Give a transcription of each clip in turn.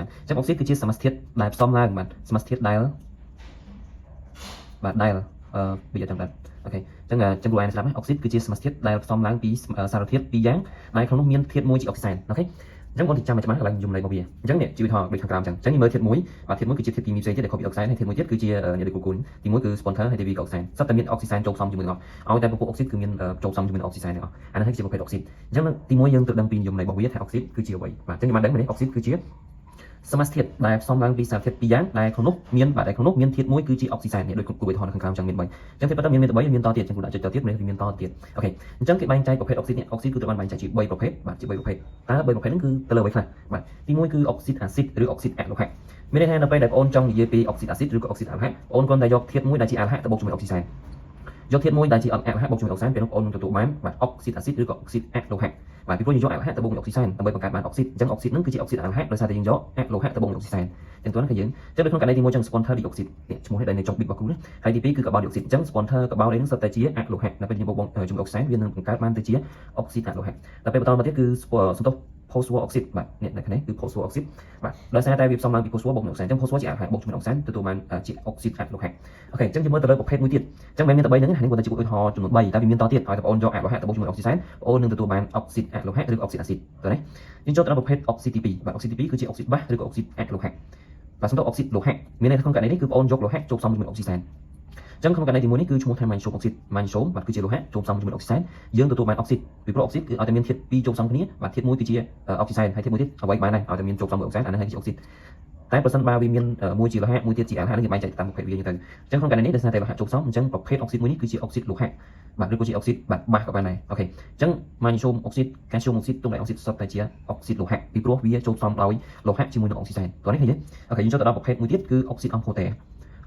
បាទអញ្ចឹងអុកស៊ីតគឺជាសមាសធាតុដែលផ្សំឡើងបាទសមាសធាតុដែលបាទដែលវាចាំបាទអូខេអញ្ចឹងចំនួនឯងស្រាប់ណាអុកស៊ីតគឺជាសមាសធាតុដែលផ្សំឡើងពីសារធាតុពីរយ៉ាងដែលក្នុងនោះមានធាតុមួយជាអុកស៊ីសែនអូខេអញ្ចឹងបងទីចាំមកច្បាស់កន្លែងយមន័យរបស់វាអញ្ចឹងនេះជីវិតថដូចខាងក្រោមអញ្ចឹងមើលធាតុមួយបាទធាតុមួយគឺជាធាតុគីមីផ្សេងទៀតដែលខុសពីអុកសែនហើយធាតុមួយទៀតគឺជាអ្នកដូចគូគុណទីមួយគឺ sponsor ហើយទីពីរគឺអុកសែនសត្វតែមានអុកស៊ីសែនចូលផ្សំជាមួយនឹងអស់ឲ្យតែពពុះអុកស៊ីតគឺមានចូលផ្សំជាមួយនឹងអុកស៊ីសែនទាំងអស់អានេះគឺជាប្រភេទអុកស៊ីតអញ្ចឹងទីមួយយើងត្រូវដឹងពីយមន័យរបស់វាថាអុកស៊ីតគឺជាអ្វីបាទអញ្ចឹងយើងបានដឹងមែនទេអុកស៊ីតគឺជាសមាសធាតុដែលផ្សំឡើងពីសារធាតុពីរយ៉ាងដែលក្នុងនោះមានបាទដែលក្នុងនោះមានធាតុមួយគឺជាអុកស៊ីសែននេះដូចគូវិធនខាងក្រោមអញ្ចឹងមាន3អញ្ចឹងតែប៉ុន្តែមានតែ3មានតទៀតអញ្ចឹងគូដាក់ចុចតទៀតមានតទៀតអូខេអញ្ចឹងគេបែងចែកប្រភេទអុកស៊ីតនេះអុកស៊ីតគឺត្រូវបានបែងចែកជា3ប្រភេទបាទជា3ប្រភេទតើ3ប្រភេទហ្នឹងគឺទៅលើអ្វីខ្លះបាទទី1គឺអុកស៊ីតអាស៊ីតឬអុកស៊ីតអាឡូហៈមានន័យថានៅពេលដែលបងអូនចង់និយាយពីអុកស៊ីតអាស៊ីតឬក៏អុកស៊ីតអាឡូហៈបងអូនគ្រាន់តែយកធាតុមួយដែលជាអាឡូហៈទៅបូកជាមួយអុកស៊ីសែនយកធាតុមួយដែលជាអាឡូហៈបូកជាមួយអុកសែនពេលនោះបងអូននឹងទទួលបានបាទអុកស៊ីតអាស៊ីតឬក៏អុកស៊ីតអាឡូហៈបាទពីព្រោះយើងយកអាឡូហៈទៅបូកជាមួយអុកស៊ីសែនដើម្បីបង្កើតបានអុកស៊ីតអញ្ចឹងអុកស៊ីតហ្នឹងគឺជាអុកស៊ីតអាឡូហៈដោយសារតែយើងយកអាឡូហៈទៅបូកជាមួយអុកស៊ីសែនទាំងតួហ្នឹងគឺយើងអញ្ចឹងនៅក្នុងករណីទី1អញ្ចឹង sponsor ឌីអុកស៊ីតនេះឈ្មោះនេះដែលនៅចុងប៊ីករបស់គ្រូណាហើយទី2គឺកាបូនឌីអុកស៊ីតអញ្ចឹង sponsor កាបូននេះនឹងសុទ្ធតែជាអាឡូហៈដល់ពេលយើងបូកជាមួយអុកសែនវានឹងបង្កើតបានទៅជាអុកស៊ីតអាឡូហៈដល់ពេលបន្តមកទៀតគឺសន្ទុះ phosphor oxide បាទនេះនៅខាងនេះគឺ phosphor oxide បាទដោយសារតែវាផ្សំឡើងពី phosphor បូកនឹងអុកសែនអញ្ចឹង phosphor ជាអាឡូហៈបូកជាមួយអុកសែនទទួលបានជាអុកស៊ីតអាឡូហៈអូខេអញ្ចឹងយើងមើលទៅលើប្រភេទមួយទៀតអញ្ចឹងមិនមានតែ3ហ្នឹងនេះគាត់តែជាឧទាហរណ៍ចំនួន3តែវាមានតទៀតឲ្យតែបងអូនយកអាឡូហៈទៅបូកជាមួយអុកស៊ីសែនបងអូននឹងទទួលបានអុកស៊ីតអាឡូហៈឬអុកស៊ីតអាស៊ីតតើនេះយើងចូលទៅដល់ប្រភេទអុកស៊ីតទី2បាទអុកស៊ីតទី2គឺជាអុកស៊ីតបាសឬក៏អុកស៊ីតអាឡូហៈបាទសម្រាប់អុកស៊ីតលោហៈមានន័យថាក្នុងករណីនេះគឺបងអូនយកលោហៈចូលផ្សំជាមួយអុកស៊ីសែនអញ្ចឹងក្នុងករណីទី1នេះគឺឈ្មោះថា magnesium oxide magnesium បាទគឺជាលោហៈចូលផ្សំជាមួយអុកស៊ីសែនយើងទទួលបានអុកស៊ីតពីព្រោះអុកស៊ីតគឺឲ្យតែមានធាតុ2ចូលផ្សំគ្នាបាទធាតុមួយគឺជាអុកស៊ីសែនហើយធាតុមួយទៀតអ្វីបានដែរឲ្យតែមានចូលផ្សំមួយអុកសែនអានេះគឺជាអុកស៊ីតតែប្រសិនបើវាមានមួយជាលោហៈមួយទៀតជាអាឡូហៈនឹងគេបែងចែកតាមប្រភេទវាទៅអញ្ចឹងក្នុងករណីនេះដោយសារតែលោហៈចូលផ្សំអញ្ចឹងប្រភេទអុកស៊ីតមួយនេះគឺជាអុកស៊ីតលោហៈបាទឬក៏ជាអុកស៊ីតបាទបាសក៏បានដែរអូខេអញ្ចឹង magnesium oxide calcium oxide ទុំតែអុកស៊ីតសុទ្ធតែជាអុកស៊ីតលោហៈពីព្រោះវាចូលផ្សំដោយលោហៈជាមួយនឹងអុកស៊ីសែនតោះនេះឃើញទេអូខេយើងចូលទៅដល់ប្រភេទមួយទៀតគឺអុកស៊ីតអំផូតេ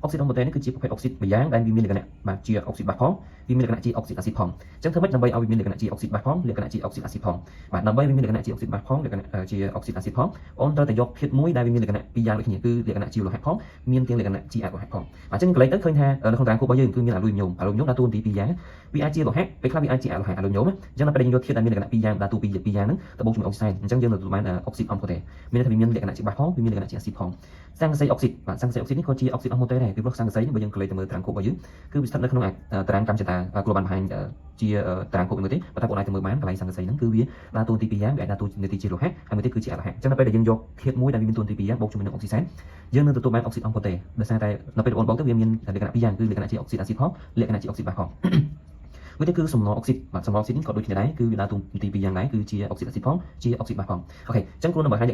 អុកស៊ីតអំផូតេនេះគឺជាប្រភេទអុកស៊ីតម្យ៉ាងដែលវាមានលក្ខណៈបាទជាអុកស៊ីតបាសផងវាមានលក្ខណៈជាអុកស៊ីតអាស៊ីតផងអញ្ចឹងធ្វើម៉េចដើម្បីឲ្យវាមានលក្ខណៈជាអុកស៊ីតបាសផងលក្ខណៈជាអុកស៊ីតអាស៊ីតផងបាទដើម្បីវាមានលក្ខណៈជាអុកស៊ីតបាសផងលក្ខណៈជាអុកស៊ីតអាស៊ីតផងបងត្រូវតែយកធាតុមួយដែលវាមានលក្ខណៈពីរយ៉ាងដូចគ្នាគឺលក្ខណៈជាលោហៈផងមានទាំងលក្ខណៈជាអាឡូហៈផងបាទអញ្ចឹងកន្លែងទៅឃើញថានៅក្នុងតារាងគោលរបស់យើងគឺមានអាលុយញោមដើរតួនាទីពីរយ៉ាងវាអាចជាលោហៈពេលខ្លះវាអាចជាអាឡូហៈអាលុយញោមអញ្ចឹងដល់ពេលយើងយកធាតុដែលមានលក្ខណៈពីរយ៉ាងដើរតួពីរយ៉ាងហ្នឹងទៅបូកជាមួយអុកស៊ីសែនអញ្ចឹងយើងនឹងទទួលបានអុកស៊ីតអំផូតេមានន័យថាវាមានលក្ខណៈជាបាសផងវាមានលក្ខណៈជាអាស៊ីតផងសង្កសីអុកស៊ីតបាទសង្កសីអុកស៊ីតនេះក៏ជាអុកស៊ីតអំផូតេដែរពីព្រោះសង្កសីនេះបើយើងកន្លែងទៅមើលតារាងគោលរបស់យើងគឺវាស្ថិតនៅក្នុងតារាងកម្មចតាគ្រូបានបង្ហាញជាតារាងគោលមួយទេបើថាបងអាចទៅមើលបានកន្លែងសង្កសីហ្នឹងគឺវាដើរតួនាទីពីរយ៉ាងវាអាចដើរតួនាទីជាលោហៈហើយមួយទៀតគឺជាអាឡូហៈអញ្ចឹងដល់ពេលដែលយើងយកធាតុមួយដែលវាមានតួនាទីពីរយ៉ាងបូកជាមួយនឹងអុកស៊ីសែនយើងនឹងទទួលបានអុកស៊ីតអំផូតេដោយសារតែនៅពេលបងបូកទៅវាមានលក្ខណៈពីរយ៉ាងគឺលក្ខណៈជាអុកស៊ីតអាស៊ីតផងលក្ខណៈជាអុកស៊ីតបាសផងមួយទៀតគឺសំណល់អុកស៊ីតបាទសំណល់អុកស៊ីតនេះក៏ដូចគ្នាដែរគឺវាដើរតួនាទីពីរយ៉ាងដែរគឺជាអុកស៊ីតអាស៊ីតផងជាអុកស៊ីតបាសផងអូខេអញ្ចឹងគ្រូនឹងបង្ហាញ